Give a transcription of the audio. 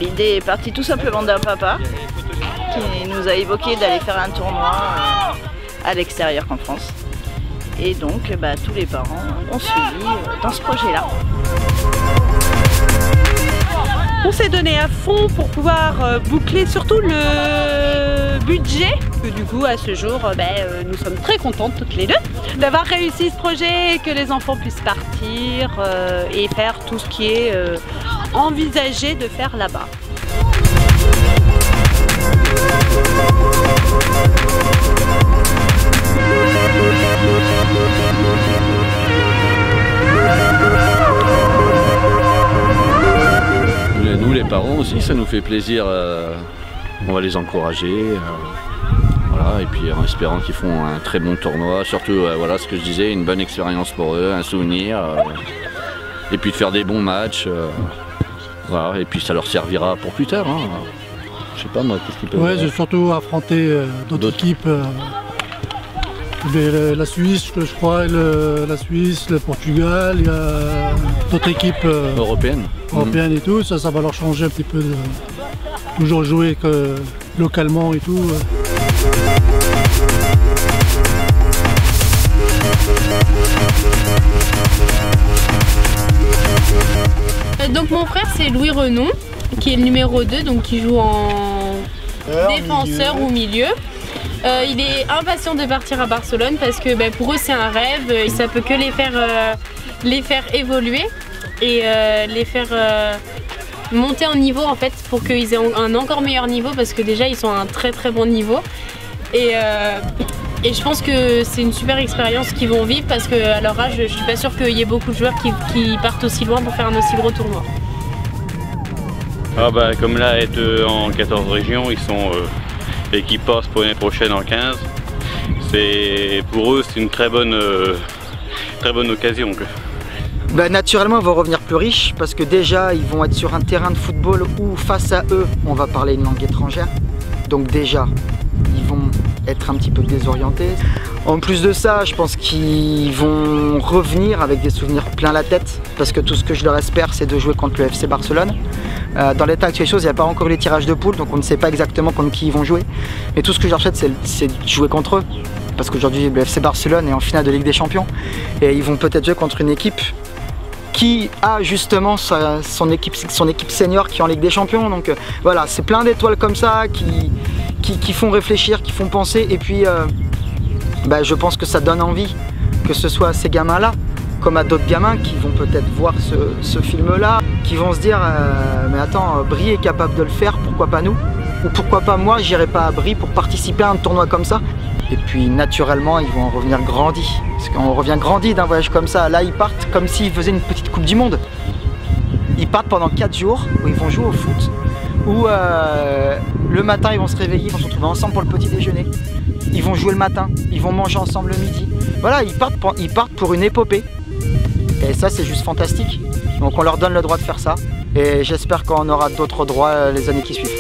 L'idée est partie tout simplement d'un papa qui nous a évoqué d'aller faire un tournoi à l'extérieur qu'en France. Et donc tous les parents ont suivi dans ce projet-là. On s'est donné à fond pour pouvoir boucler surtout le budget. Du coup, à ce jour, nous sommes très contentes toutes les deux d'avoir réussi ce projet et que les enfants puissent partir et faire tout ce qui est envisagé de faire là-bas. Nous les parents aussi, ça nous fait plaisir, on va les encourager, voilà, et puis en espérant qu'ils font un très bon tournoi, surtout voilà ce que je disais, une bonne expérience pour eux, un souvenir, et puis de faire des bons matchs, voilà, et puis ça leur servira pour plus tard. Hein. Je sais pas moi, qu'est-ce qu'ils peuvent faire. Ouais, j'ai surtout affronté d'autres équipes, la Suisse, je crois, la Suisse, le Portugal, il y a d'autres équipes européennes et tout, ça va leur changer un petit peu de toujours jouer localement et tout. Donc mon frère c'est Louis Renon qui est le numéro 2, donc qui joue en défenseur ou milieu. Il est impatient de partir à Barcelone parce que pour eux c'est un rêve et ça peut que les faire évoluer et les faire monter en niveau en fait pour qu'ils aient un encore meilleur niveau parce que déjà ils sont à un très très bon niveau et je pense que c'est une super expérience qu'ils vont vivre parce qu'à leur âge je suis pas sûre qu'il y ait beaucoup de joueurs qui partent aussi loin pour faire un aussi gros tournoi. Comme là être en 14 régions, ils sont et qui passent pour l'année prochaine en 15. Pour eux c'est une très bonne occasion. Naturellement ils vont revenir plus riches parce que déjà ils vont être sur un terrain de football où face à eux on va parler une langue étrangère. Donc déjà ils vont être un petit peu désorientés. En plus de ça, je pense qu'ils vont revenir avec des souvenirs plein la tête parce que tout ce que je leur espère c'est de jouer contre le FC Barcelone. Dans l'état actuel des choses, il n'y a pas encore eu les tirages de poules, donc on ne sait pas exactement contre qui ils vont jouer. Mais tout ce que je leur souhaite, c'est de jouer contre eux. Parce qu'aujourd'hui, le FC Barcelone est en finale de Ligue des Champions. Et ils vont peut-être jouer contre une équipe qui a justement son équipe senior qui est en Ligue des Champions. Donc voilà, c'est plein d'étoiles comme ça qui font réfléchir, qui font penser. Et puis, je pense que ça donne envie que ce soit à ces gamins-là, comme à d'autres gamins qui vont peut-être voir ce film-là, qui vont se dire mais attends, Brie est capable de le faire, pourquoi pas nous? Ou pourquoi pas moi, j'irai pas à Brie pour participer à un tournoi comme ça? Et puis naturellement, ils vont en revenir grandis. Parce qu'on revient grandi d'un voyage comme ça. Là, ils partent comme s'ils faisaient une petite Coupe du Monde. Ils partent pendant 4 jours où ils vont jouer au foot. Où le matin, ils vont se réveiller, ils vont se retrouver ensemble pour le petit déjeuner. Ils vont jouer le matin, ils vont manger ensemble le midi. Voilà, ils partent pour une épopée. Et ça, c'est juste fantastique. Donc on leur donne le droit de faire ça. Et j'espère qu'on aura d'autres droits les années qui suivent.